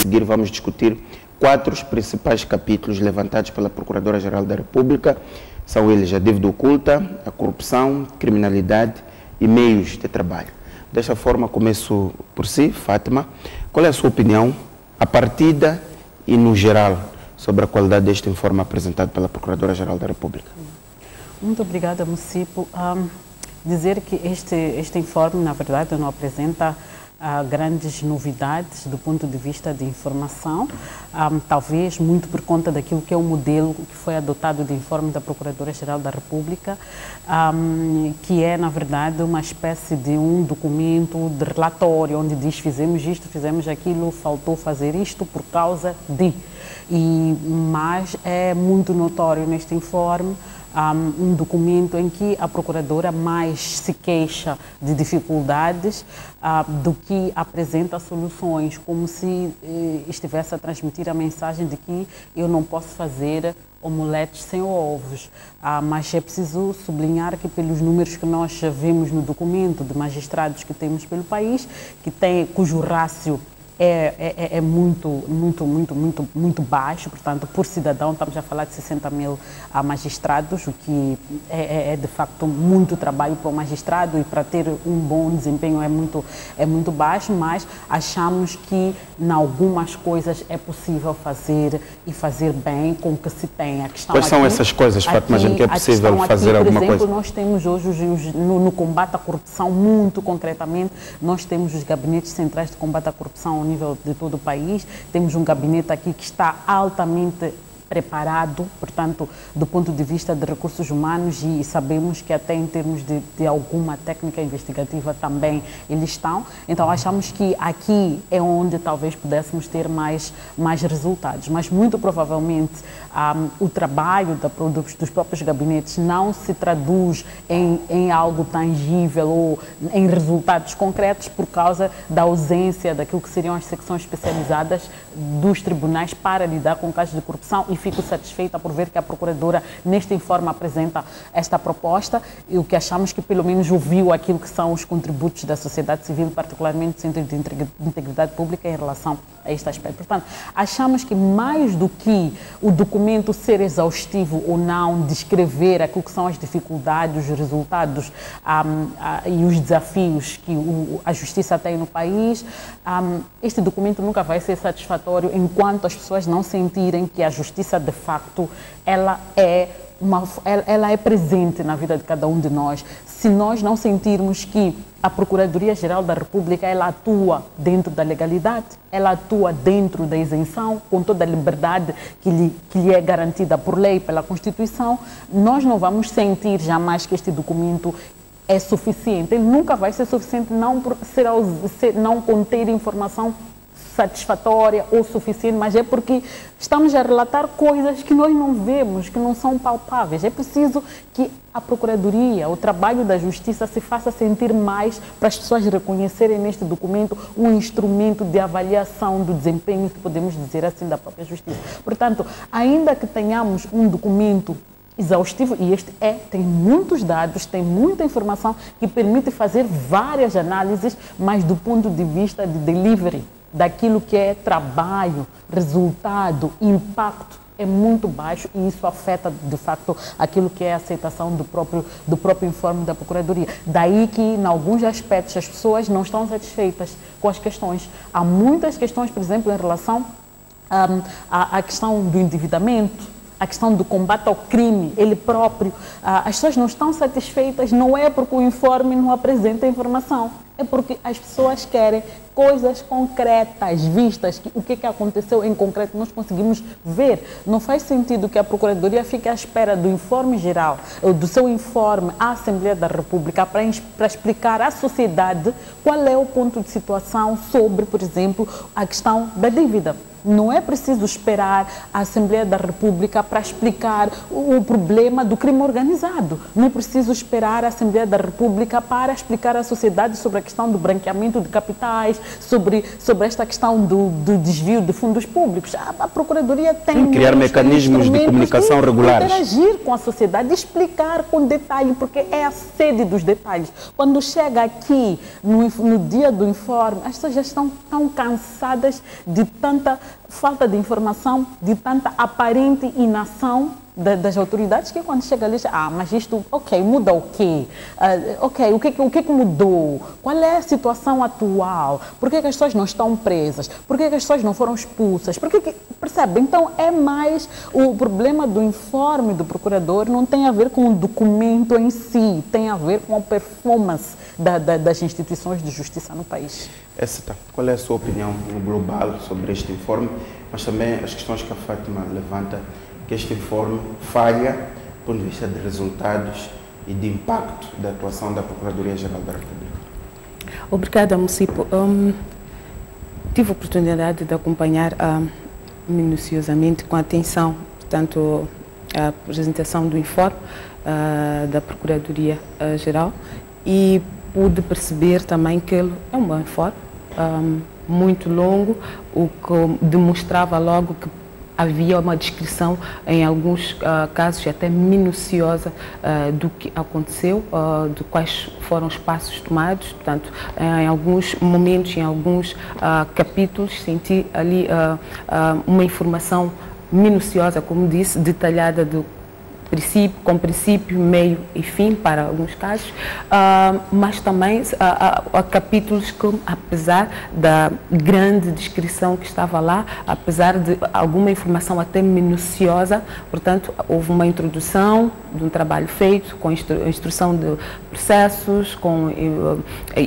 seguir vamos discutir 4 os principais capítulos levantados pela Procuradora-Geral da República. São eles a dívida oculta, a corrupção, criminalidade e meios de trabalho. Desta forma, começo por si, Fátima. Qual é a sua opinião, a partida e no geral, sobre a qualidade deste informe apresentado pela Procuradora-Geral da República? Muito obrigada, Mucipo. Dizer que este informe, na verdade, não apresenta grandes novidades do ponto de vista de informação, talvez muito por conta daquilo que é o modelo que foi adotado de informe da Procuradora-Geral da República, que é, na verdade, uma espécie de um documento de relatório, onde diz fizemos isto, fizemos aquilo, faltou fazer isto por causa de. Mas é muito notório neste informe um documento em que a Procuradora mais se queixa de dificuldades do que apresenta soluções, como se estivesse a transmitir a mensagem de que eu não posso fazer omeletes sem ovos. Mas é preciso sublinhar que pelos números que nós vemos no documento de magistrados que temos pelo país, cujo rácio é muito baixo, portanto, por cidadão, estamos a falar de 60 mil magistrados, o que é de facto muito trabalho para o magistrado e para ter um bom desempenho é muito baixo, mas achamos que em algumas coisas é possível fazer e fazer bem com o que se tem. Quais são essas coisas, Fátima, gente, que é possível fazer alguma coisa? Por exemplo, nós temos hoje, no combate à corrupção, muito concretamente, nós temos os gabinetes centrais de combate à corrupção ao nível de todo o país. Temos um gabinete aqui que está altamente preparado, portanto, do ponto de vista de recursos humanos, e sabemos que até em termos de alguma técnica investigativa também eles estão. Então, achamos que aqui é onde talvez pudéssemos ter mais resultados, mas muito provavelmente o trabalho dos próprios gabinetes não se traduz em algo tangível ou em resultados concretos por causa da ausência daquilo que seriam as secções especializadas dos tribunais para lidar com casos de corrupção, e fico satisfeita por ver que a Procuradora, neste informe, apresenta esta proposta, e o que achamos que pelo menos ouviu aquilo que são os contributos da sociedade civil, particularmente do Centro de Integridade Pública, em relação a este aspecto. Portanto, achamos que mais do que o documento ser exaustivo ou não, descrever aquilo que são as dificuldades, os resultados e os desafios que a justiça tem no país, este documento nunca vai ser satisfatório enquanto as pessoas não sentirem que a justiça, de facto, ela é presente na vida de cada um de nós. Se nós não sentirmos que a Procuradoria-Geral da República, ela atua dentro da legalidade, ela atua dentro da isenção, com toda a liberdade que lhe é garantida por lei, pela Constituição, nós não vamos sentir jamais que este documento é suficiente. Ele nunca vai ser suficiente, não por não conter informação satisfatória ou suficiente, mas é porque estamos a relatar coisas que nós não vemos, que não são palpáveis. É preciso que a Procuradoria, o trabalho da Justiça, se faça sentir mais, para as pessoas reconhecerem neste documento um instrumento de avaliação do desempenho, que podemos dizer assim, da própria Justiça. Portanto, ainda que tenhamos um documento exaustivo, e este tem muitos dados, tem muita informação que permite fazer várias análises, mas do ponto de vista de delivery, daquilo que é trabalho, resultado, impacto, é muito baixo, e isso afeta, de facto, aquilo que é a aceitação do próprio informe da Procuradoria. Daí que, em alguns aspectos, as pessoas não estão satisfeitas com as questões. Há muitas questões, por exemplo, em relação à questão do endividamento, a questão do combate ao crime, ele próprio. As pessoas não estão satisfeitas, não é porque o informe não apresenta informação, é porque as pessoas querem coisas concretas, vistas, o que aconteceu em concreto, nós conseguimos ver. Não faz sentido que a Procuradoria fique à espera do informe geral, do seu informe à Assembleia da República, para explicar à sociedade qual é o ponto de situação sobre, por exemplo, a questão da dívida. Não é preciso esperar a Assembleia da República para explicar o problema do crime organizado. Não é preciso esperar a Assembleia da República para explicar à sociedade sobre a questão do branqueamento de capitais, sobre esta questão do desvio de fundos públicos. A Procuradoria tem criar mecanismos de comunicação regulares. Interagir com a sociedade, explicar com detalhe, porque é a sede dos detalhes. Quando chega aqui, no dia do informe, as pessoas já estão tão cansadas de tanta falta de informação, de tanta aparente inação das autoridades, que quando chega ali, mas isto, ok, muda o quê? Ok, o que mudou? Qual é a situação atual? Por que as pessoas não estão presas? Por que as pessoas não foram expulsas? Percebe? Então, é mais o problema do informe do procurador, não tem a ver com o documento em si, tem a ver com a performance das instituições de justiça no país. Qual é a sua opinião no global sobre este informe, mas também as questões que a Fátima levanta, que este informe falha do ponto de vista de resultados e de impacto da atuação da Procuradoria-Geral da República? Obrigada, Mucipo. Tive a oportunidade de acompanhar minuciosamente, com atenção, portanto, a apresentação do informe da Procuradoria-Geral e pude perceber também que ele é um bom informe, muito longo, o que demonstrava logo que havia uma descrição, em alguns casos até minuciosa, do que aconteceu, de quais foram os passos tomados. Portanto, em alguns momentos, em alguns capítulos, senti ali uma informação minuciosa, como disse, detalhada com princípio, meio e fim, para alguns casos, mas também há capítulos que, apesar da grande descrição que estava lá, apesar de alguma informação até minuciosa, portanto, houve uma introdução de um trabalho feito, com instrução de processos,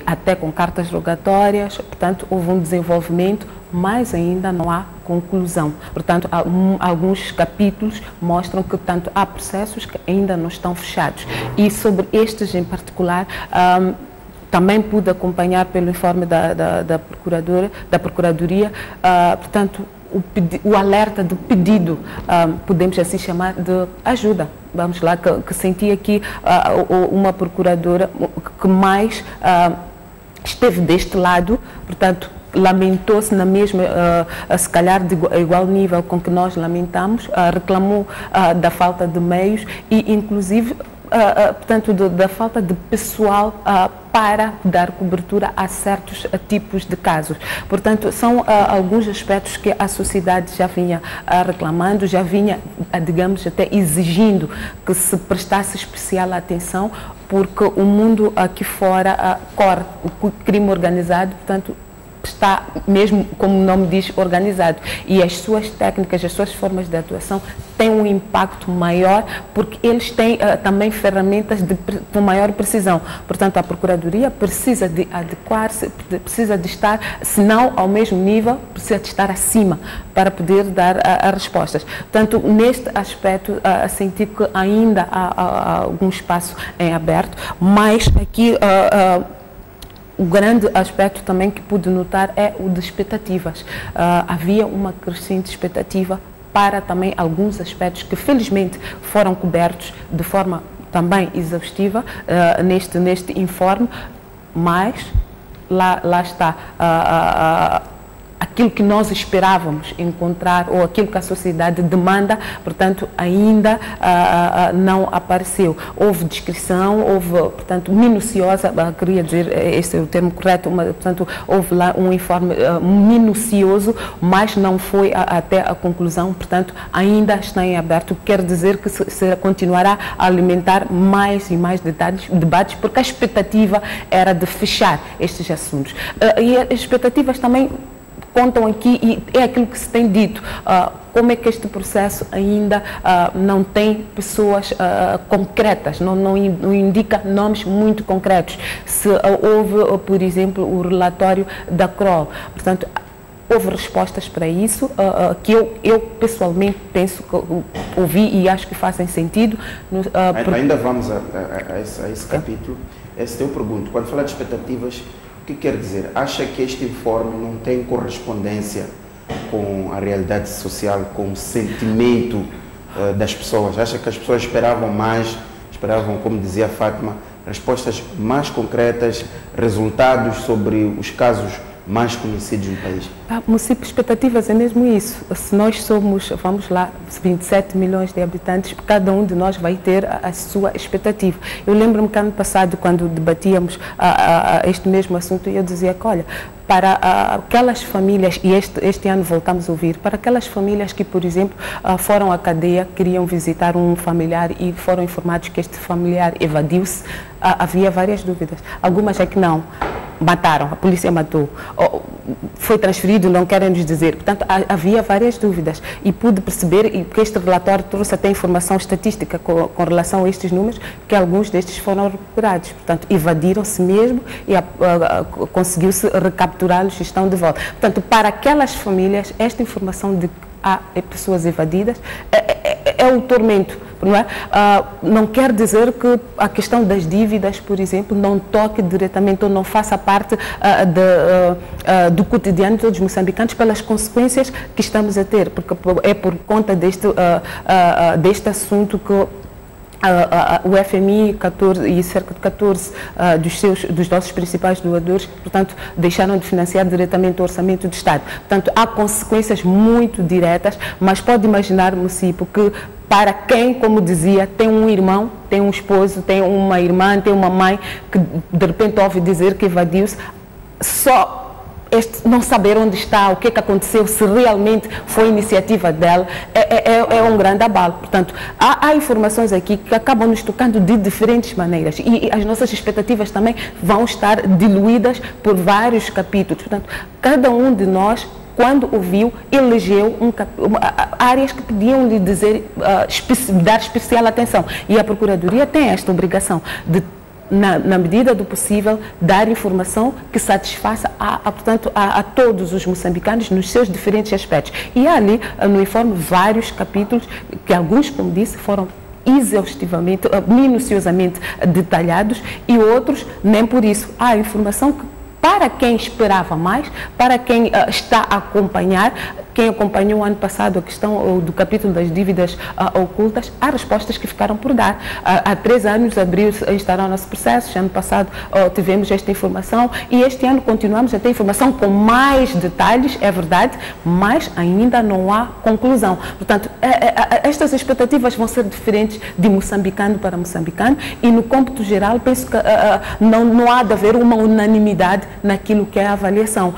até com cartas rogatórias, portanto, houve um desenvolvimento, mas ainda não há conclusão. Portanto, alguns capítulos mostram que, portanto, há processos que ainda não estão fechados. E sobre estes em particular, também pude acompanhar pelo informe da Procuradoria, portanto, o alerta do pedido, podemos assim chamar, de ajuda. Vamos lá, que senti aqui uma procuradora que mais esteve deste lado, portanto, lamentou-se na mesma, se calhar de igual nível com que nós lamentamos, reclamou da falta de meios e, inclusive, portanto, da falta de pessoal para dar cobertura a certos tipos de casos. Portanto, são alguns aspectos que a sociedade já vinha reclamando, já vinha, digamos, até exigindo que se prestasse especial atenção, porque o mundo aqui fora corre o crime organizado, portanto, está mesmo, como o nome diz, organizado, e as suas técnicas, as suas formas de atuação têm um impacto maior, porque eles têm também ferramentas com maior precisão. Portanto, a Procuradoria precisa de adequar-se, precisa de estar, se não ao mesmo nível, precisa de estar acima para poder dar as respostas. Portanto, neste aspecto, senti que ainda há algum espaço em aberto, mas aqui o grande aspecto também que pude notar é o de expectativas. Havia uma crescente expectativa para também alguns aspectos que felizmente foram cobertos de forma também exaustiva neste informe, mas lá está aquilo que nós esperávamos encontrar, ou aquilo que a sociedade demanda, portanto, ainda não apareceu. Houve descrição, houve, portanto, minuciosa, queria dizer, esse é o termo correto, mas, portanto, houve lá um informe minucioso, mas não foi até a conclusão, portanto, ainda está em aberto, quer dizer que se continuará a alimentar mais e mais debates, porque a expectativa era de fechar estes assuntos. E as expectativas também contam aqui, e é aquilo que se tem dito, como é que este processo ainda não tem pessoas concretas, não indica nomes muito concretos. Se houve, por exemplo, o relatório da CROL, portanto, houve respostas para isso, que eu pessoalmente penso que ouvi e acho que fazem sentido. Ainda vamos a esse capítulo. Esse eu pergunto, quando fala de expectativas, o que quer dizer? Acha que este informe não tem correspondência com a realidade social, com o sentimento das pessoas? Acha que as pessoas esperavam mais, esperavam, como dizia a Fátima, respostas mais concretas, resultados sobre os casos mais conhecidos no país? Município, expectativas é mesmo isso. Se nós somos, vamos lá, 27 milhões de habitantes, cada um de nós vai ter a sua expectativa. Eu lembro-me que ano passado, quando debatíamos este mesmo assunto, eu dizia que, olha, para aquelas famílias, e este ano voltamos a ouvir, para aquelas famílias que, por exemplo, foram à cadeia, queriam visitar um familiar e foram informados que este familiar evadiu-se, havia várias dúvidas. Algumas é que não. Mataram, a polícia matou, foi transferido, não querem nos dizer. Portanto, havia várias dúvidas e pude perceber, e que este relatório trouxe até informação estatística com relação a estes números, que alguns destes foram recuperados. Portanto, evadiram-se mesmo e conseguiu-se recapturá-los e estão de volta. Portanto, para aquelas famílias, esta informação de que há pessoas evadidas é um tormento. Não é? Não quer dizer que a questão das dívidas, por exemplo, não toque diretamente ou não faça parte do cotidiano de todos os moçambicanos pelas consequências que estamos a ter, porque é por conta deste assunto que o FMI 14, e cerca de 14 dos nossos principais doadores, portanto, deixaram de financiar diretamente o orçamento do Estado. Portanto, há consequências muito diretas, mas pode imaginar, município, que para quem, como dizia, tem um irmão, tem um esposo, tem uma irmã, tem uma mãe, que de repente ouve dizer que evadiu-se, só não saber onde está, o que aconteceu, se realmente foi iniciativa dela, é um grande abalo. Portanto, há informações aqui que acabam nos tocando de diferentes maneiras e as nossas expectativas também vão estar diluídas por vários capítulos. Portanto, cada um de nós, quando ouviu, elegeu áreas que podiam lhe dizer, dar especial atenção. E a Procuradoria tem esta obrigação de, na medida do possível, dar informação que satisfaça portanto, a todos os moçambicanos nos seus diferentes aspectos. E há ali, no informe, vários capítulos que alguns, como disse, foram exaustivamente, minuciosamente detalhados e outros nem por isso. Há informação que, para quem esperava mais, para quem está a acompanhar, quem acompanhou o ano passado a questão do capítulo das dívidas ocultas, há respostas que ficaram por dar. Há 3 anos instalaram-se processos, ano passado tivemos esta informação e este ano continuamos a ter informação com mais detalhes, é verdade, mas ainda não há conclusão. Portanto, estas expectativas vão ser diferentes de moçambicano para moçambicano e no cômputo geral penso que não há de haver uma unanimidade naquilo que é a avaliação.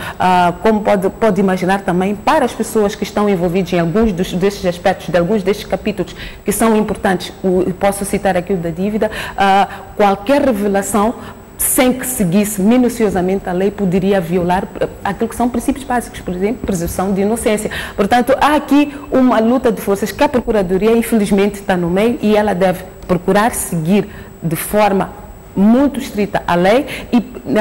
Como pode imaginar também, para as pessoas que estão envolvidas em alguns destes aspectos, de alguns destes capítulos que são importantes, posso citar aqui o da dívida, qualquer revelação sem que seguisse minuciosamente a lei poderia violar aquilo que são princípios básicos, por exemplo, presunção de inocência. Portanto, há aqui uma luta de forças que a Procuradoria infelizmente está no meio e ela deve procurar seguir de forma muito estrita a lei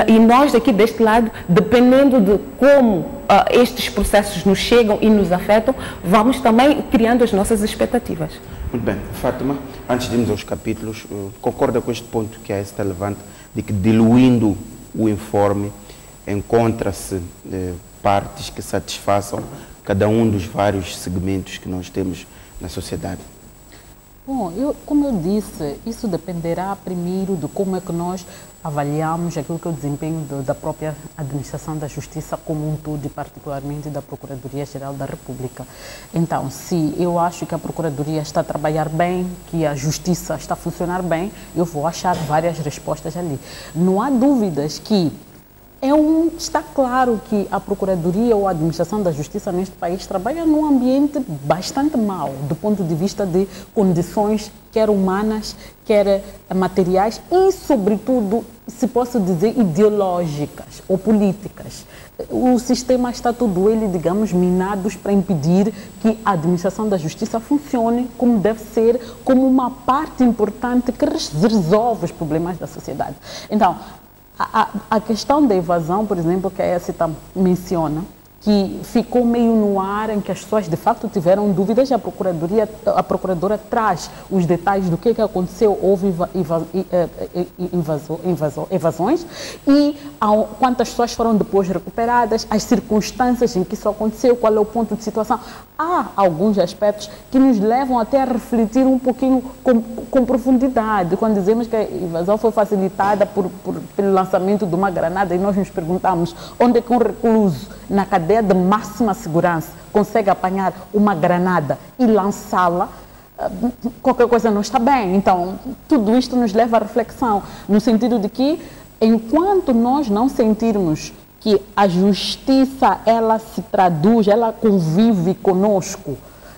e nós aqui deste lado, dependendo de como estes processos nos chegam e nos afetam, vamos também criando as nossas expectativas. Muito bem. Fátima, antes de irmos aos capítulos, concorda com este ponto que a está levanta, de que diluindo o informe encontra-se partes que satisfaçam cada um dos vários segmentos que nós temos na sociedade? Bom, como eu disse, isso dependerá primeiro de como é que nós avaliamos aquilo que é o desempenho da própria administração da Justiça como um todo e particularmente da Procuradoria-Geral da República. Então, se eu acho que a Procuradoria está a trabalhar bem, que a Justiça está a funcionar bem, eu vou achar várias respostas ali. Não há dúvidas que está claro que a Procuradoria ou a Administração da Justiça neste país trabalha num ambiente bastante mau, do ponto de vista de condições, quer humanas, quer materiais e, sobretudo, se posso dizer, ideológicas ou políticas. O sistema está todo ele, digamos, minados para impedir que a Administração da Justiça funcione como deve ser, como uma parte importante que resolve os problemas da sociedade. Então, a questão da evasão, por exemplo, que a ESTA menciona, que ficou meio no ar, em que as pessoas de facto tiveram dúvidas, e a Procuradora traz os detalhes do que aconteceu, houve evasões, e quantas pessoas foram depois recuperadas, as circunstâncias em que isso aconteceu, qual é o ponto de situação. Há alguns aspectos que nos levam até a refletir um pouquinho com profundidade, quando dizemos que a evasão foi facilitada pelo lançamento de uma granada, e nós nos perguntamos onde é que um recluso na cadeia de máxima segurança consegue apanhar uma granada e lançá-la. Qualquer coisa não está bem. Então, tudo isto nos leva à reflexão, no sentido de que, enquanto nós não sentirmos que a justiça, ela se traduz, ela convive conosco,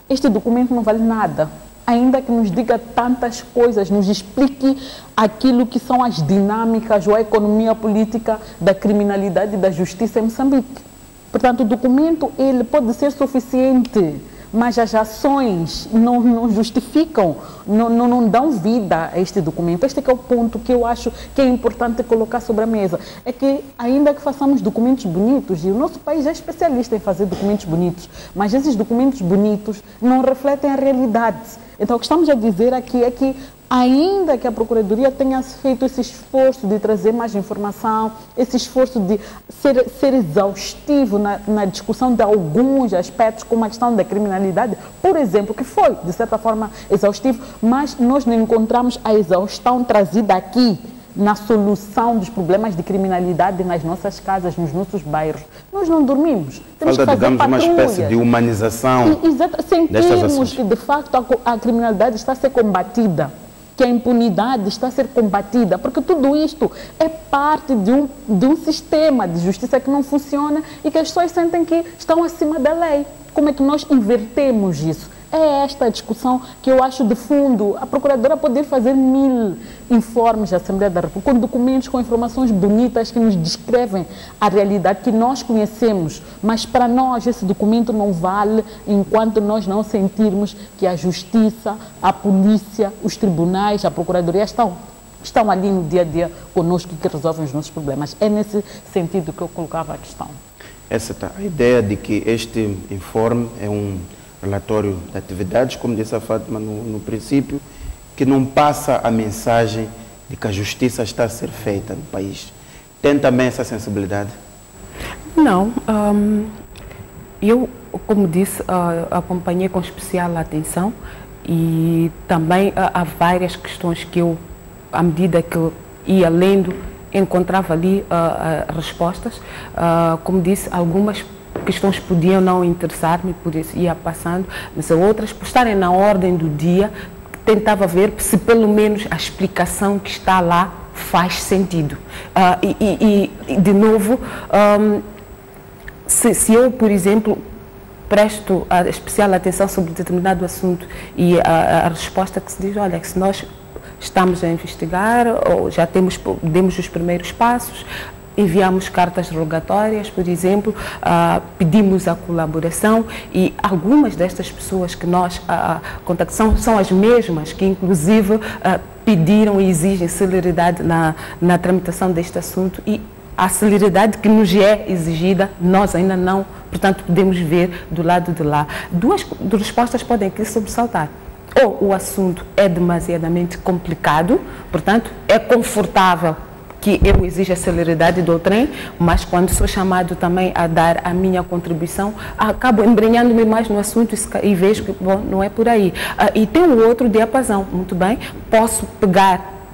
este documento não vale nada. Ainda que nos diga tantas coisas, nos explique aquilo que são as dinâmicas ou a economia política da criminalidade e da justiça em Moçambique. Portanto, o documento ele pode ser suficiente, mas as ações não justificam, não dão vida a este documento. Este é o ponto que eu acho que é importante colocar sobre a mesa. É que, ainda que façamos documentos bonitos, e o nosso país é especialista em fazer documentos bonitos, mas esses documentos bonitos não refletem a realidade. Então, o que estamos a dizer aqui é que, ainda que a Procuradoria tenha feito esse esforço de trazer mais informação, esse esforço de ser exaustivo na discussão de alguns aspectos, como a questão da criminalidade, por exemplo, que foi, de certa forma, exaustivo, mas nós não encontramos a exaustão trazida aqui na solução dos problemas de criminalidade nas nossas casas, nos nossos bairros. Nós não dormimos. Temos que fazer digamos, patrulhas. Uma espécie de humanização destas ações. Sentimos que, de facto, a criminalidade está a ser combatida, que a impunidade está a ser combatida, porque tudo isto é parte de um sistema de justiça que não funciona e que as pessoas sentem que estão acima da lei. Como é que nós invertemos isso? É esta a discussão que eu acho de fundo. A Procuradora poder fazer 1000 informes da Assembleia da República, com documentos, com informações bonitas que nos descrevem a realidade que nós conhecemos, mas para nós esse documento não vale enquanto nós não sentirmos que a Justiça, a Polícia, os tribunais, a Procuradoria estão ali no dia a dia conosco e que resolvem os nossos problemas. É nesse sentido que eu colocava a questão. Essa tá. A ideia de que este informe é um relatório de atividades, como disse a Fátima no princípio, que não passa a mensagem de que a justiça está a ser feita no país. Tem também essa sensibilidade? Não. Eu, como disse, acompanhei com especial atenção e também há várias questões que eu, à medida que eu ia lendo, encontrava ali respostas. Como disse, algumas questões podiam não interessar-me, por isso ia passando, mas outras, por estarem na ordem do dia, tentava ver se pelo menos a explicação que está lá faz sentido. De novo, se eu, por exemplo, presto especial atenção sobre determinado assunto e a resposta que se diz, olha, que se nós estamos a investigar ou já demos os primeiros passos, enviamos cartas rogatórias, por exemplo, pedimos a colaboração e algumas destas pessoas que nós contactamos são as mesmas que, inclusive, pediram e exigem celeridade na tramitação deste assunto e a celeridade que nos é exigida, nós ainda não, portanto, podemos ver do lado de lá. Duas respostas podem aqui sobressaltar. Ou o assunto é demasiadamente complicado, portanto, é confortável que eu exija a celeridade do trem, mas quando sou chamado também a dar a minha contribuição, acabo embrenhando-me mais no assunto e vejo que, bom, não é por aí. E tem um outro diapasão, muito bem, posso pegar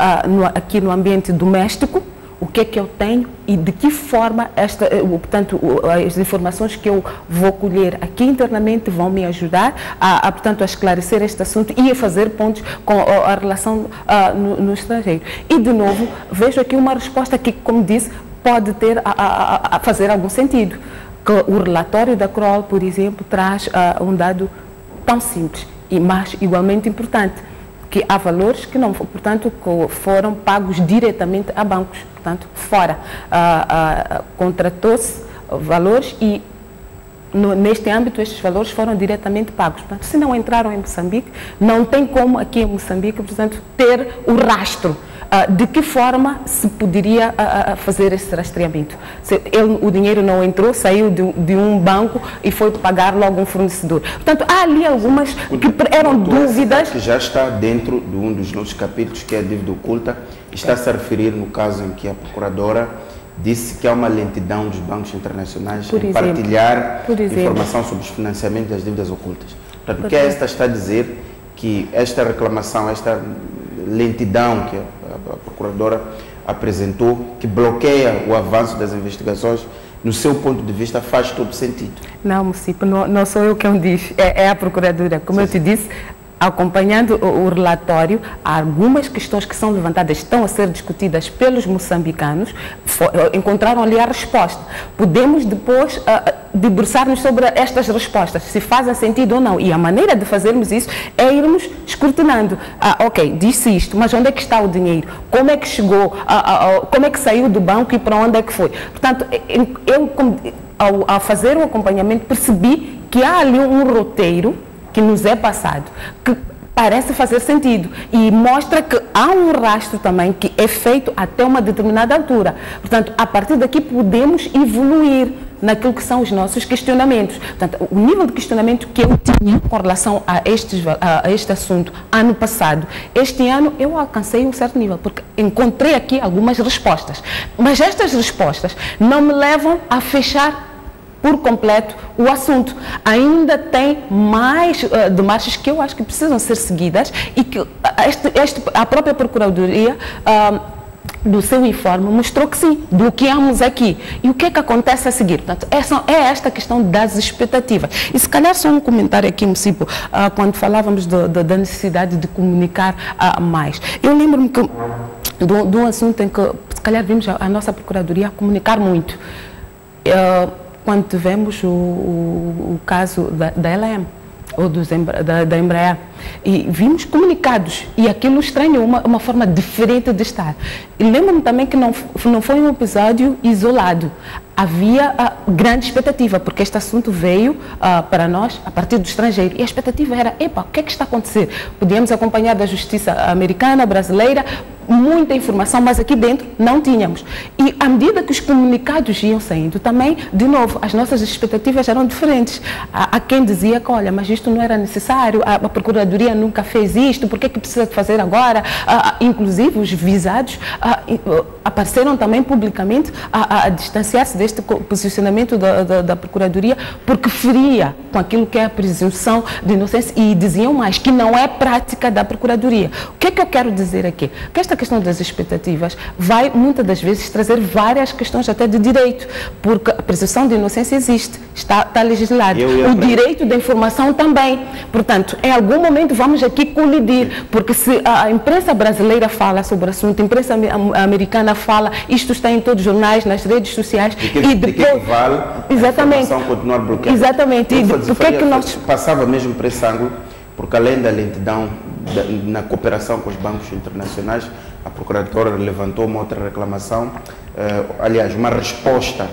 aqui no ambiente doméstico, o que é que eu tenho e de que forma portanto, as informações que eu vou colher aqui internamente vão me ajudar portanto, a esclarecer este assunto e a fazer pontos com a relação no estrangeiro. E, de novo, vejo aqui uma resposta que, como disse, pode ter a fazer algum sentido. Que o relatório da CROL, por exemplo, traz um dado tão simples, mas igualmente importante, que há valores que não, portanto, que foram pagos diretamente a bancos, portanto, fora. Contratou-se valores e, neste âmbito, estes valores foram diretamente pagos. Portanto, se não entraram em Moçambique, não tem como aqui em Moçambique, portanto, ter o rastro. de que forma se poderia fazer esse rastreamento? O dinheiro não entrou, saiu de um banco e foi pagar logo um fornecedor. Portanto, há ali algumas que eram dúvidas. Que já está dentro de um dos nossos capítulos, que é a dívida oculta, está-se a referir no caso em que a procuradora disse que há uma lentidão dos bancos internacionais em partilhar informação sobre os financiamentos das dívidas ocultas. Portanto, o que esta está a dizer? Que esta reclamação, esta lentidão que a procuradora apresentou, que bloqueia o avanço das investigações, no seu ponto de vista, faz todo sentido. Não, município, não sou eu quem diz, é a procuradora. Como eu te disse, acompanhando o relatório, há algumas questões que são levantadas, estão a ser discutidas pelos moçambicanos, encontraram ali a resposta. Podemos depois debruçar-nos sobre estas respostas, se fazem sentido ou não. E a maneira de fazermos isso é irmos escrutinando. Ok, disse isto, mas onde é que está o dinheiro? Como é que chegou? Como é que saiu do banco e para onde é que foi? Portanto, eu, ao fazer o acompanhamento, percebi que há ali um roteiro que nos é passado, que parece fazer sentido e mostra que há um rastro também que é feito até uma determinada altura. Portanto, a partir daqui podemos evoluir naquilo que são os nossos questionamentos. Portanto, o nível de questionamento que eu tinha com relação a este assunto ano passado, este ano eu alcancei um certo nível, porque encontrei aqui algumas respostas. Mas estas respostas não me levam a fechar por completo o assunto. Ainda tem mais demarches que eu acho que precisam ser seguidas e que a própria Procuradoria, do seu informe, mostrou que sim, bloqueamos aqui. E o que é que acontece a seguir? Portanto, é esta questão das expectativas. E se calhar só um comentário aqui, Mucipo, quando falávamos da necessidade de comunicar mais. Eu lembro-me de um assunto em que, se calhar, vimos a nossa Procuradoria comunicar muito. Quando tivemos o caso da LM, ou da Embraer, e vimos comunicados, e aquilo estranhou uma forma diferente de estar. E lembro-me também que não foi um episódio isolado. Havia grande expectativa, porque este assunto veio para nós a partir do estrangeiro. E a expectativa era, o que é que está a acontecer? Podíamos acompanhar da justiça americana, brasileira, muita informação, mas aqui dentro não tínhamos. E à medida que os comunicados iam saindo, também, de novo, as nossas expectativas eram diferentes. Há quem dizia que, olha, mas isto não era necessário, a Procuradoria nunca fez isto, por que é que precisa de fazer agora? Inclusive, os visados apareceram também publicamente a distanciar-se deste posicionamento da Procuradoria, porque feria com aquilo que é a presunção de inocência, e diziam mais, que não é prática da Procuradoria. O que é que eu quero dizer aqui? Que esta questão das expectativas vai, muitas das vezes, trazer várias questões até de direito, porque a presunção de inocência existe, está legislado. O direito da informação também. Portanto, em algum momento vamos aqui colidir, porque se a imprensa brasileira fala sobre o assunto, a imprensa americana fala, isto está em todos os jornais, nas redes sociais, e depois vale exatamente, a informação continuar bloqueada. Exatamente. E porque é que nós passava mesmo por esse ângulo, porque além da lentidão na cooperação com os bancos internacionais, a Procuradora levantou uma outra reclamação, aliás, uma resposta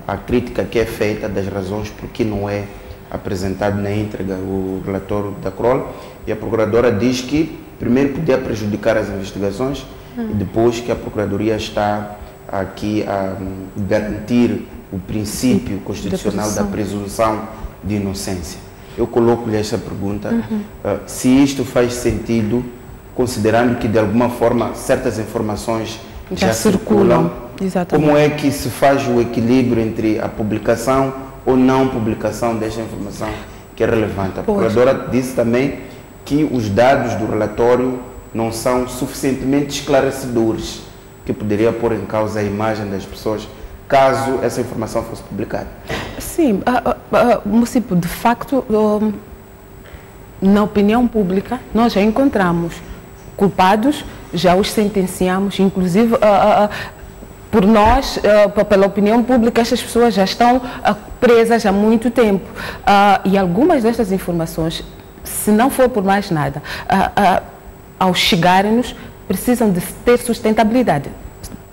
à crítica que é feita das razões por que não é apresentado na íntegra o relatório da CROL, e a Procuradora diz que primeiro podia prejudicar as investigações e depois que a Procuradoria está aqui a garantir o princípio constitucional da presunção de inocência. Eu coloco-lhe essa pergunta, se isto faz sentido, considerando que de alguma forma certas informações já circulam. Exatamente. Como é que se faz o equilíbrio entre a publicação ou não publicação desta informação que é relevante? A Procuradora disse também que os dados do relatório não são suficientemente esclarecedores, que poderia pôr em causa a imagem das pessoas caso essa informação fosse publicada. Sim, Mucipo, de facto, na opinião pública, nós já encontramos culpados, já os sentenciamos, inclusive por nós, pela opinião pública, estas pessoas já estão presas há muito tempo. E algumas destas informações, se não for por mais nada, ao chegarem-nos, precisam de ter sustentabilidade.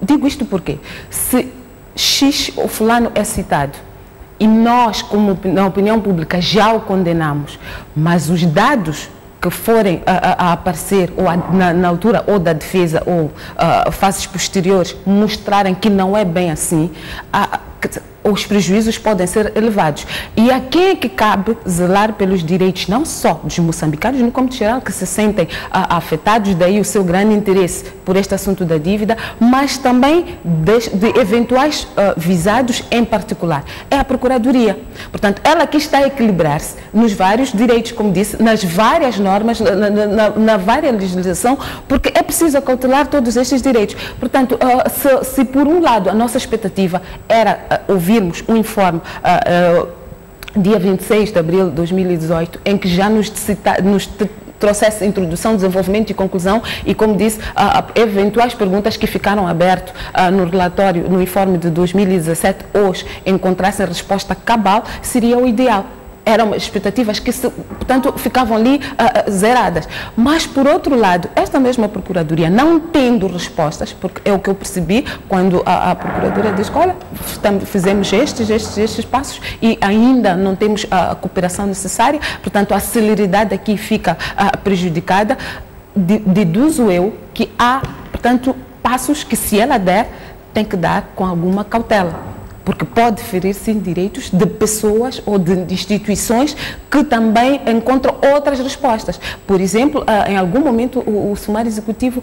Digo isto porque, se X ou fulano é citado e nós, como na opinião pública, já o condenamos, mas os dados que forem a aparecer ou na altura ou da defesa ou fases posteriores mostrarem que não é bem assim, os prejuízos podem ser elevados. E a quem é que cabe zelar pelos direitos, não só dos moçambicanos, no cômputo geral, que se sentem afetados, daí o seu grande interesse por este assunto da dívida, mas também de eventuais visados em particular. É a Procuradoria. Portanto, ela aqui está a equilibrar-se nos vários direitos, como disse, nas várias normas, na vária legislação, porque é preciso acautelar todos estes direitos. Portanto, se por um lado a nossa expectativa era ouvirmos um informe dia 26 de abril de 2018, em que já nos trouxesse introdução, desenvolvimento e conclusão e, como disse, eventuais perguntas que ficaram abertas no relatório, no informe de 2017, hoje encontrassem resposta cabal, seria o ideal. Eram expectativas que, portanto, ficavam ali zeradas. Mas, por outro lado, esta mesma Procuradoria, não tendo respostas, porque é o que eu percebi quando a Procuradora diz, olha, fizemos estes passos e ainda não temos a cooperação necessária, portanto, a celeridade aqui fica prejudicada. Deduzo eu que há, portanto, passos que, se ela der, tem que dar com alguma cautela, porque pode ferir-se direitos de pessoas ou de instituições que também encontram outras respostas. Por exemplo, em algum momento o sumário executivo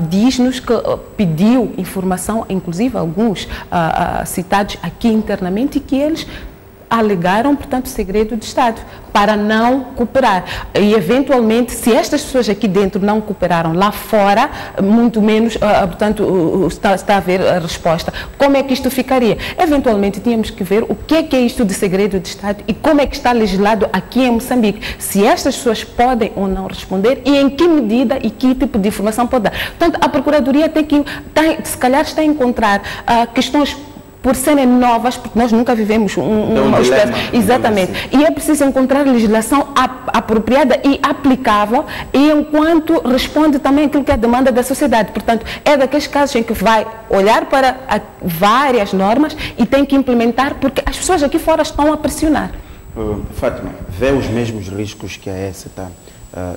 diz-nos que pediu informação, inclusive alguns citados aqui internamente, e que eles alegaram, portanto, segredo de Estado, para não cooperar. E, eventualmente, se estas pessoas aqui dentro não cooperaram, lá fora, muito menos, portanto, está a haver a resposta. Como é que isto ficaria? Eventualmente, tínhamos que ver o que é isto de segredo de Estado e como é que está legislado aqui em Moçambique. Se estas pessoas podem ou não responder e em que medida e que tipo de informação pode dar. Portanto, a Procuradoria tem que, se calhar, está a encontrar questões por serem novas, porque nós nunca vivemos uma espécie. Exatamente. Assim. E é preciso encontrar legislação apropriada e aplicável, e enquanto responde também aquilo que é a demanda da sociedade. Portanto, é daqueles casos em que vai olhar para várias normas e tem que implementar, porque as pessoas aqui fora estão a pressionar. Fátima, vê os mesmos riscos que a ESTA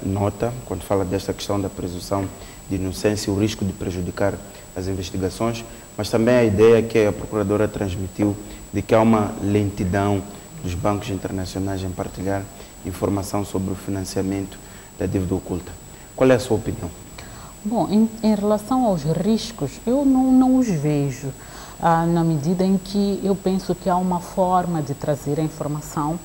nota quando fala desta questão da presunção de inocência, o risco de prejudicar as investigações, mas também a ideia que a Procuradora transmitiu de que há uma lentidão dos bancos internacionais em partilhar informação sobre o financiamento da dívida oculta. Qual é a sua opinião? Bom, em relação aos riscos, eu não os vejo, na medida em que eu penso que há uma forma de trazer a informação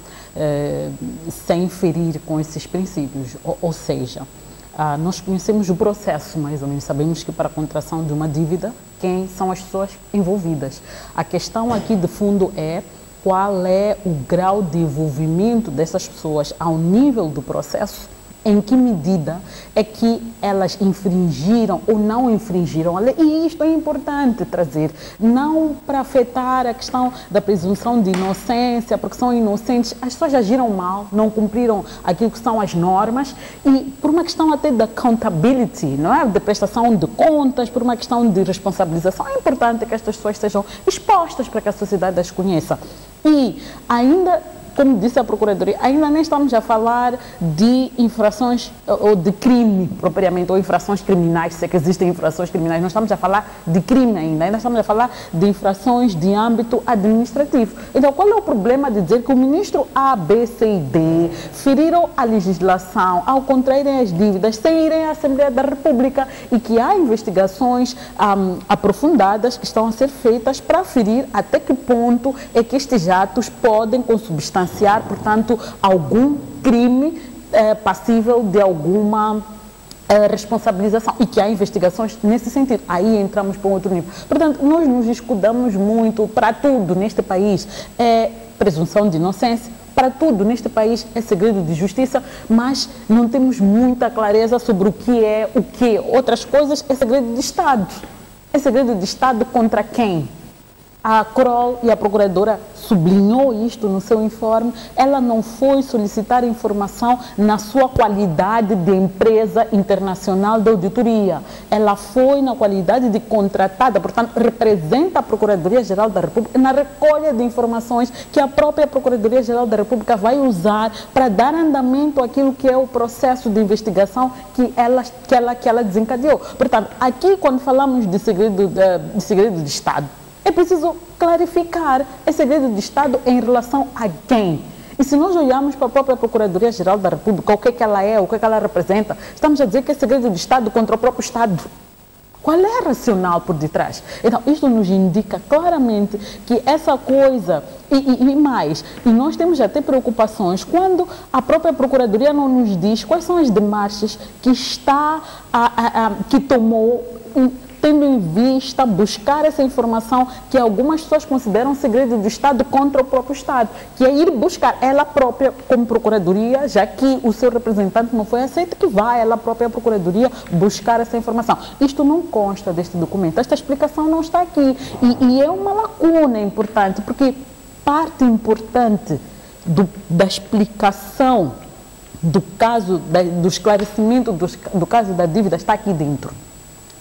sem ferir com esses princípios, ou seja, nós conhecemos o processo, mais ou menos, sabemos que para a contração de uma dívida, quem são as pessoas envolvidas. A questão aqui de fundo é qual é o grau de envolvimento dessas pessoas ao nível do processo, em que medida é que elas infringiram ou não infringiram a lei. E isto é importante trazer, não para afetar a questão da presunção de inocência, porque são inocentes, as pessoas agiram mal, não cumpriram aquilo que são as normas, e por uma questão até da accountability, não é? De prestação de contas, por uma questão de responsabilização, é importante que estas pessoas sejam expostas para que a sociedade as conheça. E ainda, como disse a Procuradoria, ainda nem estamos a falar de infrações ou de crime propriamente, ou infrações criminais, se é que existem infrações criminais, não estamos a falar de crime ainda estamos a falar de infrações de âmbito administrativo. Então, qual é o problema de dizer que o ministro A, B, C e D feriram a legislação ao contraírem as dívidas sem irem à Assembleia da República e que há investigações aprofundadas que estão a ser feitas para ferir até que ponto é que estes atos podem consubstanciar, portanto, algum crime passível de alguma responsabilização, e que há investigações nesse sentido. Aí entramos para um outro nível. Portanto, nós nos escudamos muito para tudo neste país. É presunção de inocência, para tudo neste país é segredo de justiça, mas não temos muita clareza sobre o que é o que. Outras coisas é segredo de Estado. É segredo de Estado contra quem? A CROL e a Procuradora sublinhou isto no seu informe, ela não foi solicitar informação na sua qualidade de empresa internacional de auditoria. Ela foi na qualidade de contratada, portanto, representa a Procuradoria-Geral da República na recolha de informações que a própria Procuradoria-Geral da República vai usar para dar andamento àquilo que é o processo de investigação que ela desencadeou. Portanto, aqui quando falamos de segredo de Estado, é preciso clarificar, é segredo de Estado em relação a quem? E se nós olharmos para a própria Procuradoria-Geral da República, o que é que ela é, o que é que ela representa, estamos a dizer que é segredo de Estado contra o próprio Estado. Qual é a racional por detrás? Então, isto nos indica claramente que essa coisa, e mais, e nós temos até preocupações quando a própria Procuradoria não nos diz quais são as demarches que que tomou, tendo em vista buscar essa informação que algumas pessoas consideram segredo do Estado contra o próprio Estado, que é ir buscar ela própria como Procuradoria, já que o seu representante não foi aceito, que vai ela própria, a Procuradoria, buscar essa informação. Isto não consta deste documento, esta explicação não está aqui e é uma lacuna importante, porque parte importante da explicação do caso, do esclarecimento do caso da dívida está aqui dentro.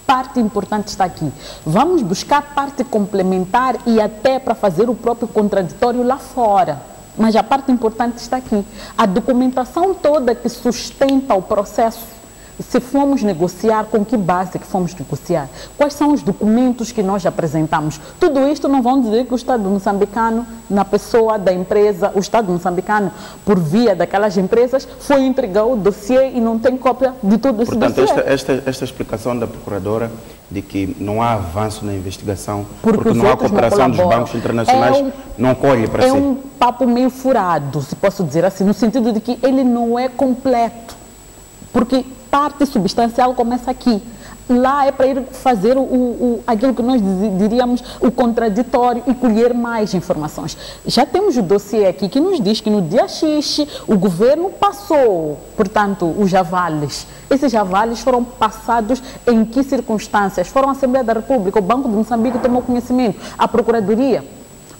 Parte importante está aqui. Vamos buscar parte complementar e até para fazer o próprio contraditório lá fora. Mas a parte importante está aqui. A documentação toda que sustenta o processo, se fomos negociar, com que base que fomos negociar? Quais são os documentos que nós apresentamos? Tudo isto não vão dizer que o Estado moçambicano, na pessoa da empresa, o Estado moçambicano, por via daquelas empresas, foi entregar o dossiê e não tem cópia de tudo esse dossiê. Portanto, esta explicação da Procuradora de que não há avanço na investigação, porque não há cooperação dos bancos internacionais, não colhe para si. É um papo meio furado, se posso dizer assim, no sentido de que ele não é completo. Porque parte substancial começa aqui. Lá é para ir fazer aquilo que nós diríamos o contraditório e colher mais informações. Já temos o dossiê aqui que nos diz que no dia X o governo passou, portanto, os javales. Esses javales foram passados em que circunstâncias? Foram à Assembleia da República, o Banco de Moçambique tomou conhecimento, a Procuradoria.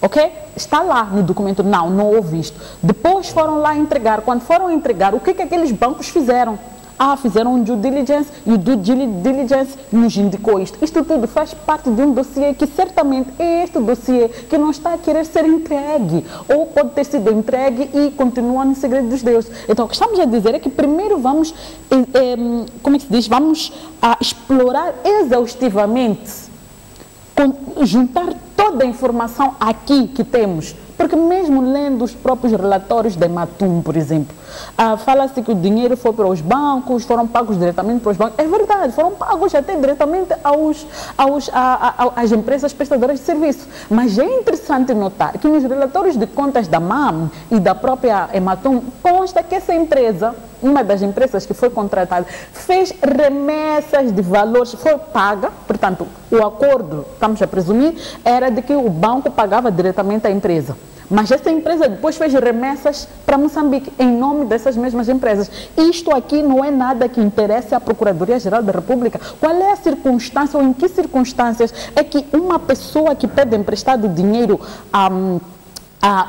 Ok? Está lá no documento. Não houve isto. Depois foram lá entregar. Quando foram entregar, o que aqueles bancos fizeram? Fizeram um due diligence e o due diligence nos indicou isto. Isto tudo faz parte de um dossiê que certamente é este dossiê que não está a querer ser entregue ou pode ter sido entregue e continua no segredo dos deuses. Então, o que estamos a dizer é que primeiro vamos, como é que se diz, vamos explorar exaustivamente, juntar toda a informação aqui que temos. Porque mesmo lendo os próprios relatórios da Ematum, por exemplo, fala-se que o dinheiro foi para os bancos, foram pagos diretamente para os bancos. É verdade, foram pagos até diretamente às empresas prestadoras de serviço. Mas é interessante notar que nos relatórios de contas da MAM e da própria Ematum consta que essa empresa, uma das empresas que foi contratada, fez remessas de valores, foi paga, portanto, o acordo, estamos a presumir, era de que o banco pagava diretamente à empresa. Mas essa empresa depois fez remessas para Moçambique, em nome dessas mesmas empresas. Isto aqui não é nada que interesse à Procuradoria-Geral da República. Qual é a circunstância, ou em que circunstâncias é que uma pessoa que pede emprestado dinheiro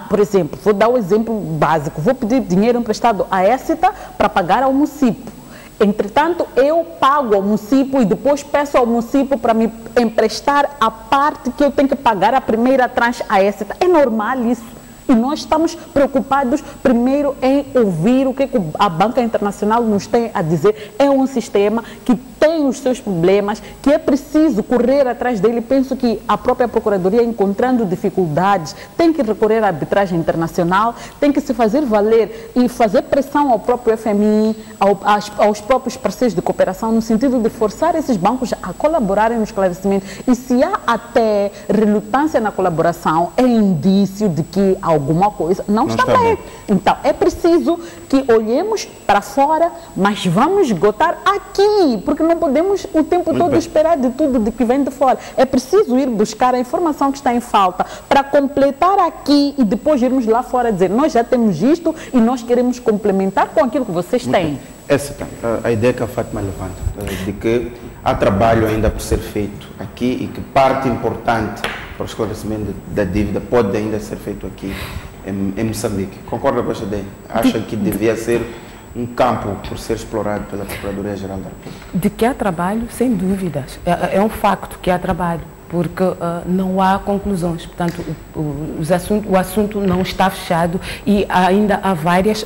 por exemplo, vou dar o exemplo básico, vou pedir dinheiro emprestado à Écita para pagar ao município. Entretanto, eu pago ao município e depois peço ao município para me emprestar a parte que eu tenho que pagar a primeira tranche à Écita. É normal isso. E nós estamos preocupados primeiro em ouvir o que a banca internacional nos tem a dizer. É um sistema que tem os seus problemas, que é preciso correr atrás dele. Penso que a própria Procuradoria, encontrando dificuldades, tem que recorrer à arbitragem internacional, tem que se fazer valer e fazer pressão ao próprio FMI, aos próprios parceiros de cooperação, no sentido de forçar esses bancos a colaborarem no esclarecimento. E se há até relutância na colaboração, é indício de que alguma coisa não está bem. Então, é preciso que olhemos para fora, mas vamos esgotar aqui, porque não podemos o tempo todo esperar de tudo de que vem de fora. É preciso ir buscar a informação que está em falta para completar aqui e depois irmos lá fora dizer, nós já temos isto e nós queremos complementar com aquilo que vocês têm. Essa a ideia que a Fátima levanta, de que há trabalho ainda por ser feito aqui e que parte importante para o esclarecimento da dívida pode ainda ser feito aqui em Moçambique. Concorda com esta ideia? Acha que devia ser um campo por ser explorado pela Procuradoria-Geral da República? De que há trabalho, sem dúvidas. É um facto que há trabalho, porque não há conclusões. Portanto, o assunto não está fechado e ainda há várias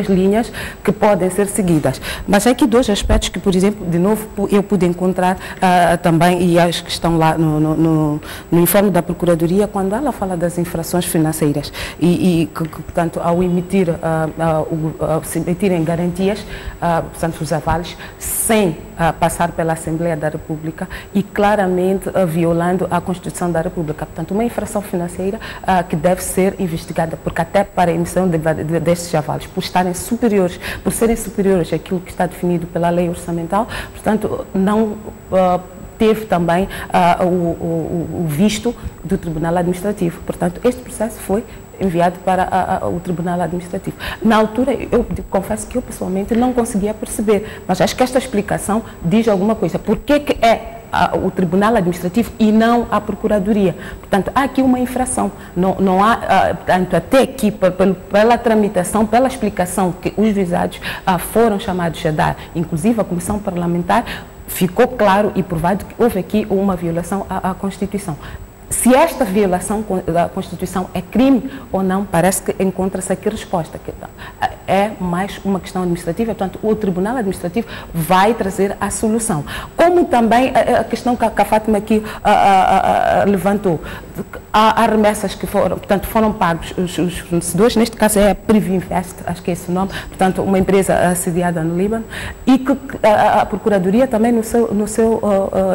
linhas que podem ser seguidas. Mas há aqui dois aspectos que, por exemplo, de novo, eu pude encontrar também, e acho que estão lá no informe da Procuradoria, quando ela fala das infrações financeiras e que portanto, ao se emitirem garantias, portanto, os avales, sem passar pela Assembleia da República e claramente violando a Constituição da República. Portanto, uma infração financeira que deve ser investigada, porque até para a emissão destes avales, por serem superiores àquilo que está definido pela lei orçamental, portanto, não teve também o visto do Tribunal Administrativo. Portanto, este processo foi enviado para o Tribunal Administrativo. Na altura, eu confesso que eu pessoalmente não conseguia perceber, mas acho que esta explicação diz alguma coisa. Por que é o Tribunal Administrativo e não a Procuradoria? Portanto, há aqui uma infração. Não há, portanto, até aqui, pela tramitação, pela explicação que os juizados foram chamados a dar, inclusive a Comissão Parlamentar, ficou claro e provado que houve aqui uma violação à Constituição. Se esta violação da Constituição é crime ou não, parece que encontra-se aqui resposta. É mais uma questão administrativa, portanto, o Tribunal Administrativo vai trazer a solução. Como também a questão que a Fátima aqui levantou, há remessas que foram pagos os fornecedores, neste caso é a Privinvest, acho que é esse o nome, portanto, uma empresa sediada no Líbano, e que a Procuradoria também no seu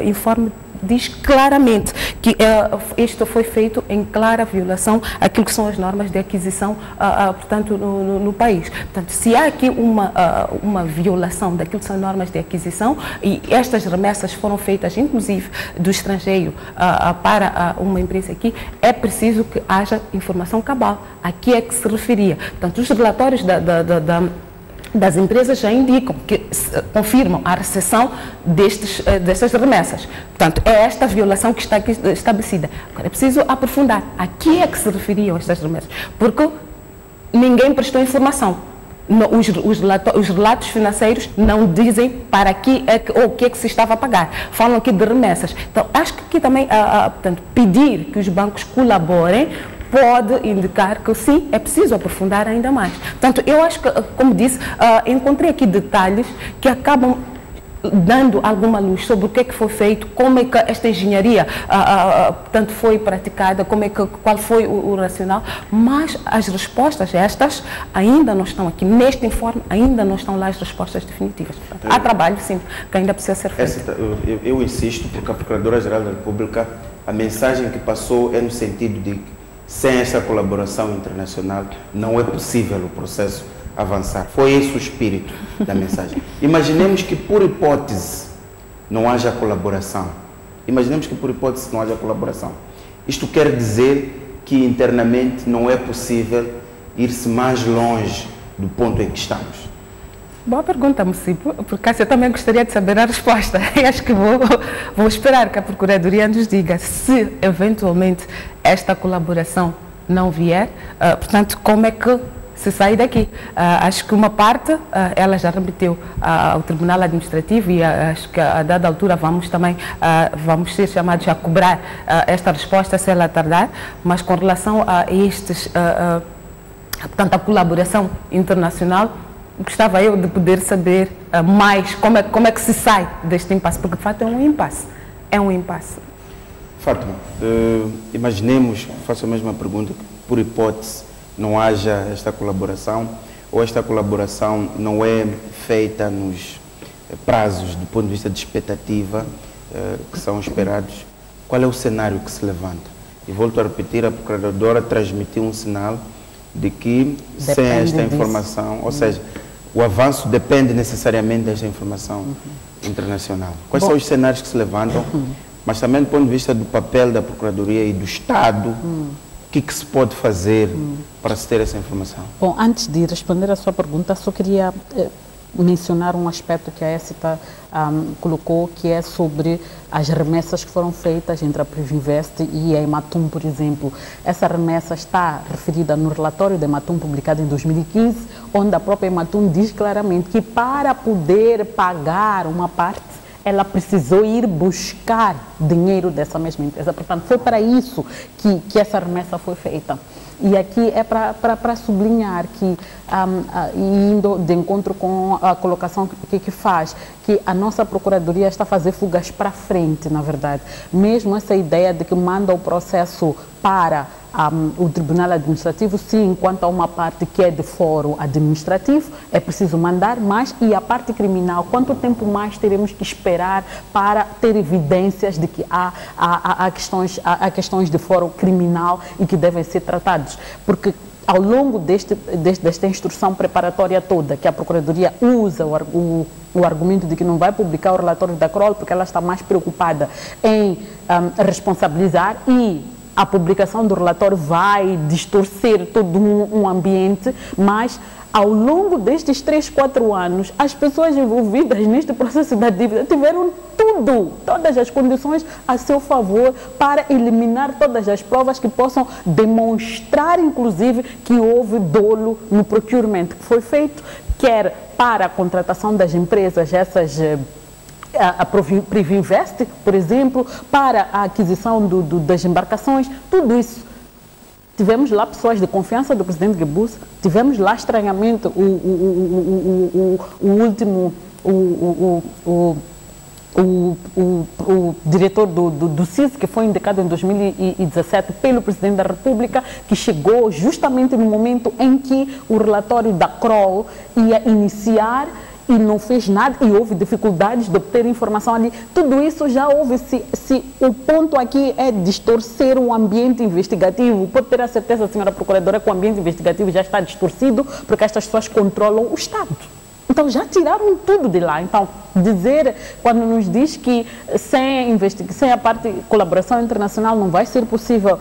informe diz claramente que isto foi feito em clara violação àquilo que são as normas de aquisição, portanto, no país. Portanto, se há aqui uma violação daquilo que são normas de aquisição e estas remessas foram feitas, inclusive, do estrangeiro para uma empresa aqui, é preciso que haja informação cabal. Aqui é que se referia. Portanto, os relatórios das empresas já indicam, que confirmam a recepção destas remessas. Portanto, é esta violação que está aqui estabelecida. Agora, é preciso aprofundar. A que é que se referiam estas remessas? Porque ninguém prestou informação. Os relatos financeiros não dizem para que ou o que é que se estava a pagar. Falam aqui de remessas. Então, acho que aqui também, portanto, pedir que os bancos colaborem pode indicar que sim, é preciso aprofundar ainda mais. Portanto, eu acho que, como disse, encontrei aqui detalhes que acabam dando alguma luz sobre o que é que foi feito, como é que esta engenharia portanto, foi praticada, qual foi o racional, mas as respostas estas ainda não estão aqui. Neste informe ainda não estão lá as respostas definitivas. Portanto, há trabalho, sim, que ainda precisa ser feito. Eu insisto, porque a Procuradora-Geral da República, a mensagem que passou é no sentido de que sem essa colaboração internacional não é possível o processo avançar. Foi esse o espírito da mensagem. Imaginemos que, por hipótese, não haja colaboração. Imaginemos que, por hipótese, não haja colaboração. Isto quer dizer que internamente não é possível ir-se mais longe do ponto em que estamos. Boa pergunta, Mucipo, porque eu também gostaria de saber a resposta. E acho que vou esperar que a Procuradoria nos diga se, eventualmente, esta colaboração não vier, portanto, como é que se sai daqui. Acho que uma parte ela já remeteu ao Tribunal Administrativo e acho que a dada altura vamos ser chamados a cobrar esta resposta se ela tardar, mas com relação a portanto, a colaboração internacional, gostava eu de poder saber mais como é que se sai deste impasse, porque de fato é um impasse. É um impasse. Fátima, imaginemos, faço a mesma pergunta, que por hipótese não haja esta colaboração, ou esta colaboração não é feita nos prazos do ponto de vista de expectativa que são esperados. Qual é o cenário que se levanta? E volto a repetir, a Procuradora transmitiu um sinal de que sem esta informação, ou seja, o avanço depende necessariamente desta informação internacional. Quais são os cenários que se levantam, mas também do ponto de vista do papel da Procuradoria e do Estado, o que se pode fazer para se ter essa informação? Bom, antes de responder a sua pergunta, só queria mencionar um aspecto que a Écita colocou, que é sobre as remessas que foram feitas entre a Privinvest e a Ematum, por exemplo. Essa remessa está referida no relatório da Ematum publicado em 2015, onde a própria Ematum diz claramente que para poder pagar uma parte, ela precisou ir buscar dinheiro dessa mesma empresa. Portanto, foi para isso que essa remessa foi feita. E aqui é para sublinhar que, indo de encontro com a colocação que faz, que a nossa Procuradoria está a fazer fugas para frente, na verdade. Mesmo essa ideia de que manda o processo para o Tribunal Administrativo, sim, enquanto há uma parte que é de fórum administrativo, é preciso mandar mais, e a parte criminal, quanto tempo mais teremos que esperar para ter evidências de que há questões de fórum criminal e que devem ser tratados? Porque ao longo desta instrução preparatória toda, que a Procuradoria usa o argumento de que não vai publicar o relatório da CROL porque ela está mais preocupada em responsabilizar, e a publicação do relatório vai distorcer todo um ambiente, mas ao longo destes 3, 4 anos, as pessoas envolvidas neste processo da dívida tiveram todas as condições a seu favor para eliminar todas as provas que possam demonstrar, inclusive, que houve dolo no procurement que foi feito, quer para a contratação das empresas, a Privinvest, por exemplo, para a aquisição das embarcações, tudo isso. Tivemos lá pessoas de confiança do presidente Guebuza, tivemos lá estranhamento, o diretor do CIS, que foi indicado em 2017 pelo presidente da República, que chegou justamente no momento em que o relatório da CROL ia iniciar, e não fez nada, e houve dificuldades de obter informação ali. Tudo isso já houve. Se o ponto aqui é distorcer o ambiente investigativo, pode ter a certeza, senhora Procuradora, que o ambiente investigativo já está distorcido, porque estas pessoas controlam o Estado. Então já tiraram tudo de lá. Então, dizer, quando nos diz que sem a parte de colaboração internacional não vai ser possível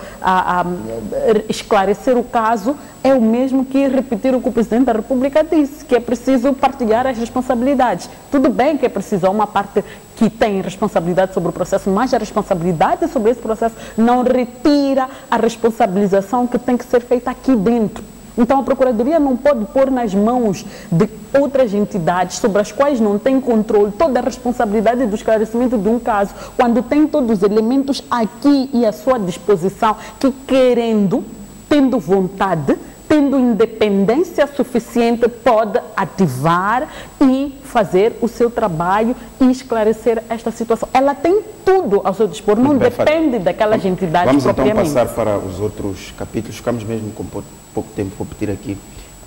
esclarecer o caso, é o mesmo que repetir o que o Presidente da República disse, que é preciso partilhar as responsabilidades. Tudo bem que é preciso uma parte que tem responsabilidade sobre o processo, mas a responsabilidade sobre esse processo não retira a responsabilização que tem que ser feita aqui dentro. Então, a Procuradoria não pode pôr nas mãos de outras entidades sobre as quais não tem controle toda a responsabilidade do esclarecimento de um caso, quando tem todos os elementos aqui e à sua disposição, que querendo, tendo vontade, tendo independência suficiente, pode ativar e fazer o seu trabalho e esclarecer esta situação. Ela tem tudo ao seu dispor, não depende daquelas entidades propriamente. Vamos então passar para os outros capítulos. Ficamos mesmo com pouco tempo, vou pedir aqui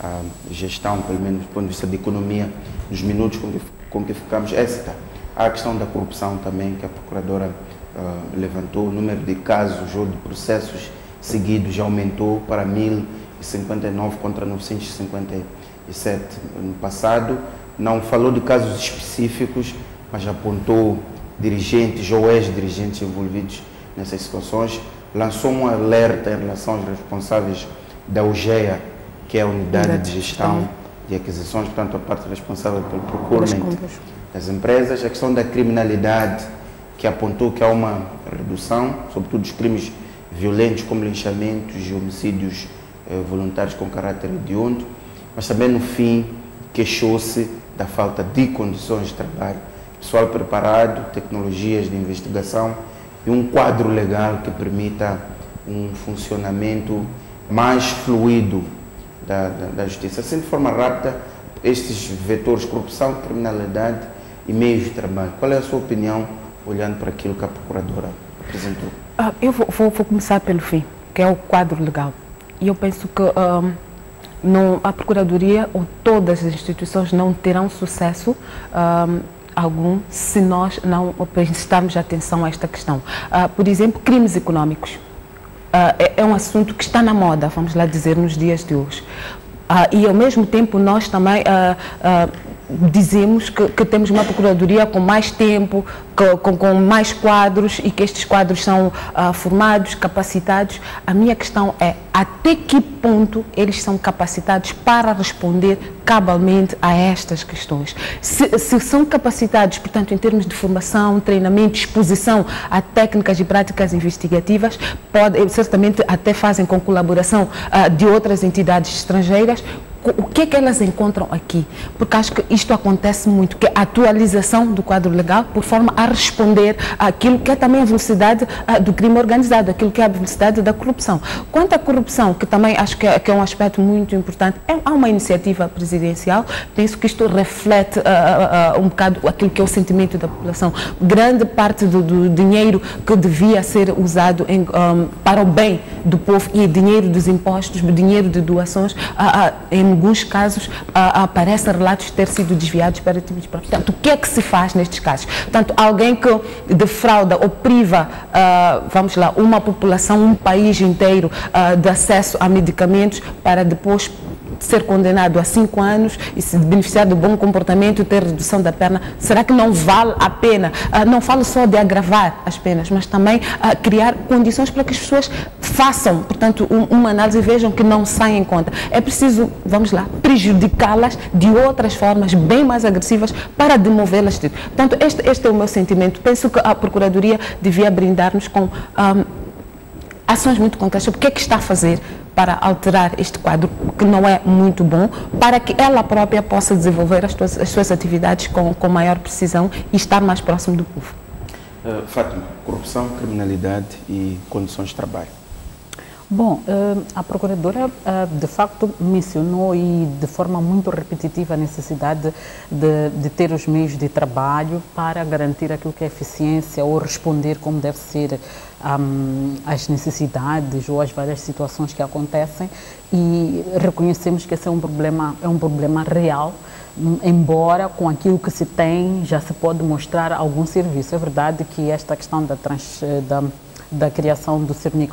a gestão, pelo menos do ponto de vista de economia, nos minutos com que ficamos. Esta, a questão da corrupção também, que a Procuradora levantou, o número de casos ou de processos seguidos já aumentou para 1.059 contra 957 no passado. Não falou de casos específicos, mas apontou dirigentes ou ex-dirigentes envolvidos nessas situações. Lançou um alerta em relação aos responsáveis da UGEA, que é a Unidade de Gestão de Aquisições, portanto, a parte responsável pelo procurement das empresas. A questão da criminalidade, que apontou que há uma redução, sobretudo dos crimes violentos, como linchamentos e homicídios voluntários com caráter hediondo, mas também, no fim, queixou-se da falta de condições de trabalho, pessoal preparado, tecnologias de investigação e um quadro legal que permita um funcionamento mais fluido da justiça. Assim, de forma rápida, estes vetores, corrupção, criminalidade e meios de trabalho. Qual é a sua opinião, olhando para aquilo que a Procuradora apresentou? Eu vou começar pelo fim, que é o quadro legal. E eu penso que a Procuradoria ou todas as instituições não terão sucesso algum se nós não prestarmos atenção a esta questão. Por exemplo, crimes econômicos. É um assunto que está na moda, vamos lá dizer, nos dias de hoje. E, ao mesmo tempo, nós também dizemos que temos uma procuradoria com mais tempo, com mais quadros e que estes quadros são formados, capacitados. A minha questão é até que ponto eles são capacitados para responder cabalmente a estas questões. Se são capacitados, portanto, em termos de formação, treinamento, exposição a técnicas e práticas investigativas, certamente até fazem com colaboração de outras entidades estrangeiras. O que é que elas encontram aqui? Porque acho que isto acontece muito, que é a atualização do quadro legal por forma a responder àquilo que é também a velocidade do crime organizado, aquilo que é a velocidade da corrupção. Quanto à corrupção, que também acho que é um aspecto muito importante, há uma iniciativa presidencial, penso que isto reflete um bocado aquilo que é o sentimento da população. Grande parte do dinheiro que devia ser usado para o bem do povo e dinheiro dos impostos, dinheiro de doações, em alguns casos aparecem relatos de ter sido desviados para tipos de próprios. Portanto, o que é que se faz nestes casos? Portanto, alguém que defrauda ou priva, vamos lá, uma população, um país inteiro de acesso a medicamentos para depois ser condenado a 5 anos e se beneficiar do bom comportamento, ter redução da pena, será que não vale a pena? Não falo só de agravar as penas, mas também criar condições para que as pessoas façam, portanto, uma análise e vejam que não saem em conta. É preciso, vamos lá, prejudicá-las de outras formas bem mais agressivas para demovê-las. Portanto, este é o meu sentimento. Penso que a Procuradoria devia brindar-nos com ações muito concretas sobre o que é que está a fazer para alterar este quadro, que não é muito bom, para que ela própria possa desenvolver as suas atividades com maior precisão e estar mais próximo do povo. Fátima, corrupção, criminalidade e condições de trabalho. Bom, a Procuradora de facto mencionou e de forma muito repetitiva a necessidade de ter os meios de trabalho para garantir aquilo que é eficiência ou responder como deve ser às necessidades ou às várias situações que acontecem, e reconhecemos que esse é um problema real, embora com aquilo que se tem já se pode mostrar algum serviço. É verdade que esta questão da criação do Cernic,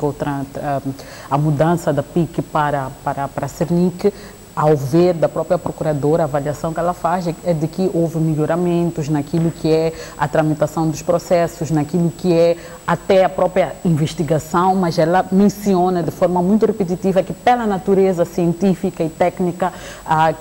a mudança da PIC para a Cernic, ao ver da própria Procuradora, a avaliação que ela faz é de que houve melhoramentos naquilo que é a tramitação dos processos, naquilo que é até a própria investigação, mas ela menciona de forma muito repetitiva que pela natureza científica e técnica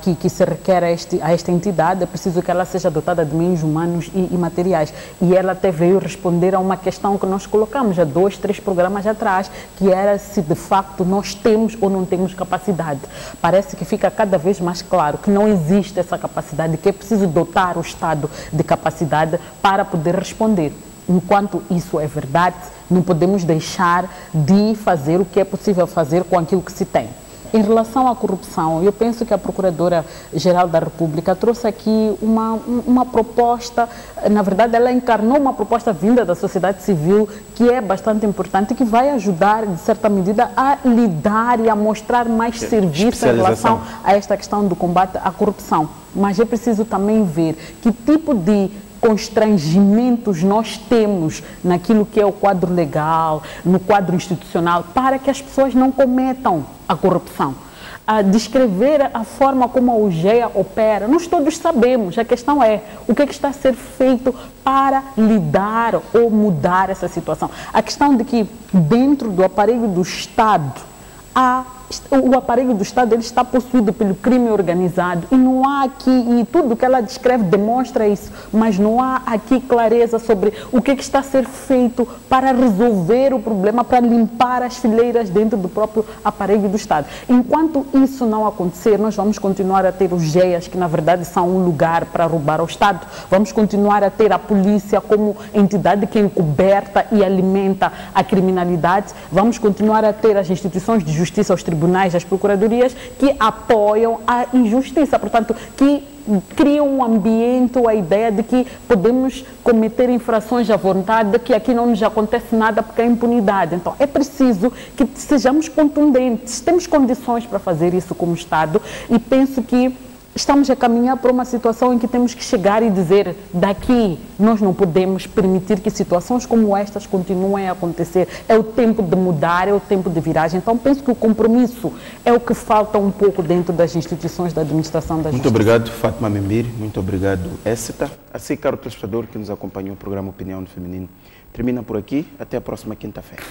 que se requer a esta entidade, é preciso que ela seja dotada de meios humanos e materiais. E ela até veio responder a uma questão que nós colocamos há 2, 3 programas atrás, que era se de facto nós temos ou não temos capacidade. Parece que fica cada vez mais claro que não existe essa capacidade, que é preciso dotar o Estado de capacidade para poder responder. Enquanto isso é verdade, não podemos deixar de fazer o que é possível fazer com aquilo que se tem. Em relação à corrupção, eu penso que a Procuradora-Geral da República trouxe aqui uma proposta, na verdade ela encarnou uma proposta vinda da sociedade civil que é bastante importante e que vai ajudar, de certa medida, a lidar e a mostrar mais serviço em relação a esta questão do combate à corrupção. Mas é preciso também ver que tipo de constrangimentos nós temos naquilo que é o quadro legal, no quadro institucional, para que as pessoas não cometam a corrupção. A descrever a forma como a UGEA opera, nós todos sabemos, a questão é o que está a ser feito para lidar ou mudar essa situação. A questão de que dentro do aparelho do Estado o aparelho do Estado ele está possuído pelo crime organizado e não há aqui, e tudo que ela descreve demonstra isso, mas não há aqui clareza sobre o que está a ser feito para resolver o problema, para limpar as fileiras dentro do próprio aparelho do Estado. Enquanto isso não acontecer, nós vamos continuar a ter os GEAs, que na verdade são um lugar para roubar ao Estado, vamos continuar a ter a polícia como entidade que encoberta e alimenta a criminalidade, vamos continuar a ter as instituições de justiça, os tribunais, as procuradorias que apoiam a injustiça, portanto, que criam um ambiente ou a ideia de que podemos cometer infrações à vontade, que aqui não nos acontece nada porque há impunidade. Então, é preciso que sejamos contundentes, temos condições para fazer isso como Estado e penso que estamos a caminhar para uma situação em que temos que chegar e dizer, daqui nós não podemos permitir que situações como estas continuem a acontecer. É o tempo de mudar, é o tempo de viragem. Então penso que o compromisso é o que falta um pouco dentro das instituições da administração da justiça. Muito obrigado, Fátima Membiri. Muito obrigado, Écita. Assim, caro telespectador que nos acompanhou, o programa Opinião do Feminino termina por aqui. Até a próxima quinta-feira.